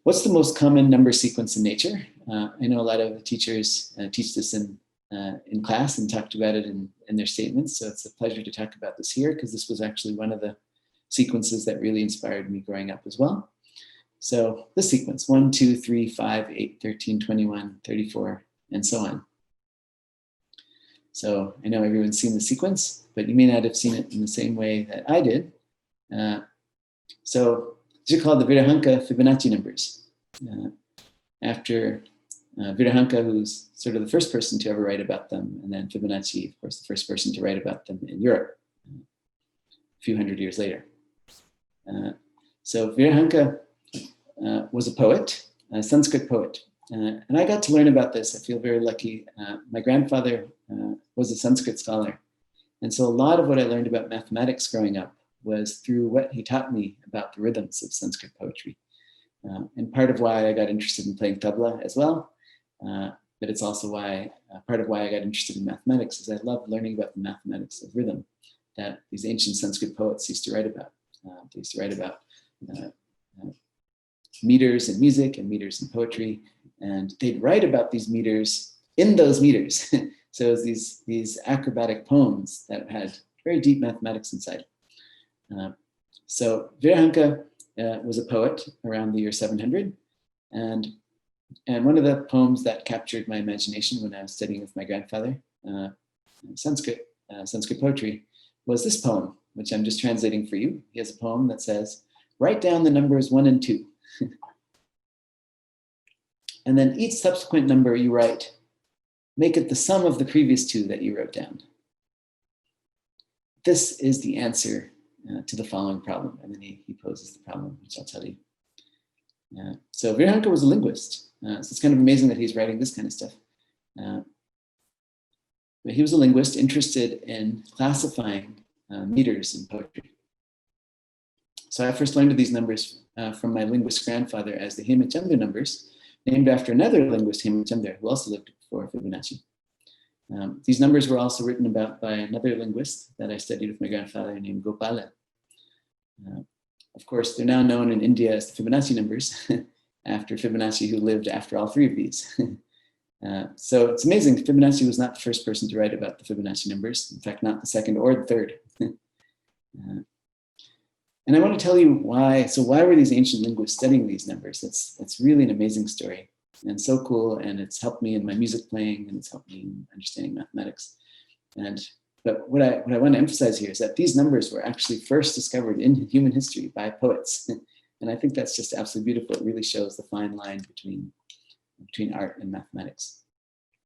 What's the most common number sequence in nature? I know a lot of the teachers teach this in class and talked about it in their statements. So it's a pleasure to talk about this here because this was actually one of the sequences that really inspired me growing up as well. So this sequence, 1, 2, 3, 5, 8, 13, 21, 34, and so on. So I know everyone's seen the sequence, but you may not have seen it in the same way that I did. So these are called the Virahānka-Fibonacci numbers. After Virahānka, who's sort of the first person to ever write about them, and then Fibonacci, of course, the first person to write about them in Europe a few hundred years later. So Virahānka was a poet, a Sanskrit poet. And I got to learn about this. I feel very lucky. My grandfather was a Sanskrit scholar. And so a lot of what I learned about mathematics growing up was through what he taught me about the rhythms of Sanskrit poetry. And part of why I got interested in playing tabla as well. But it's also why, part of why I got interested in mathematics is I love learning about the mathematics of rhythm that these ancient Sanskrit poets used to write about. They used to write about meters in music and meters in poetry. And they'd write about these meters in those meters. So it was these acrobatic poems that had very deep mathematics inside. So Virahānka was a poet around the year 700. And one of the poems that captured my imagination when I was studying with my grandfather, Sanskrit poetry, was this poem, which I'm just translating for you. He has a poem that says, write down the numbers 1 and 2. And then each subsequent number you write, make it the sum of the previous 2 that you wrote down. This is the answer to the following problem. And then he poses the problem, which I'll tell you. So Virahānka was a linguist. So it's kind of amazing that he's writing this kind of stuff. But he was a linguist interested in classifying meters in poetry. So I first learned of these numbers from my linguist grandfather as the Hemachandra numbers, named after another linguist, Hemachandra, who also lived before Fibonacci. These numbers were also written about by another linguist that I studied with my grandfather named Gopala. Of course, they're now known in India as the Fibonacci numbers, after Fibonacci, who lived after all 3 of these. So it's amazing, Fibonacci was not the first person to write about the Fibonacci numbers, in fact, not the second or the third. And I want to tell you why. So why were these ancient linguists studying these numbers? That's really an amazing story and so cool. And it's helped me in my music playing and it's helped me in understanding mathematics. But what I want to emphasize here is that these numbers were actually first discovered in human history by poets. And I think that's just absolutely beautiful. It really shows the fine line between art and mathematics.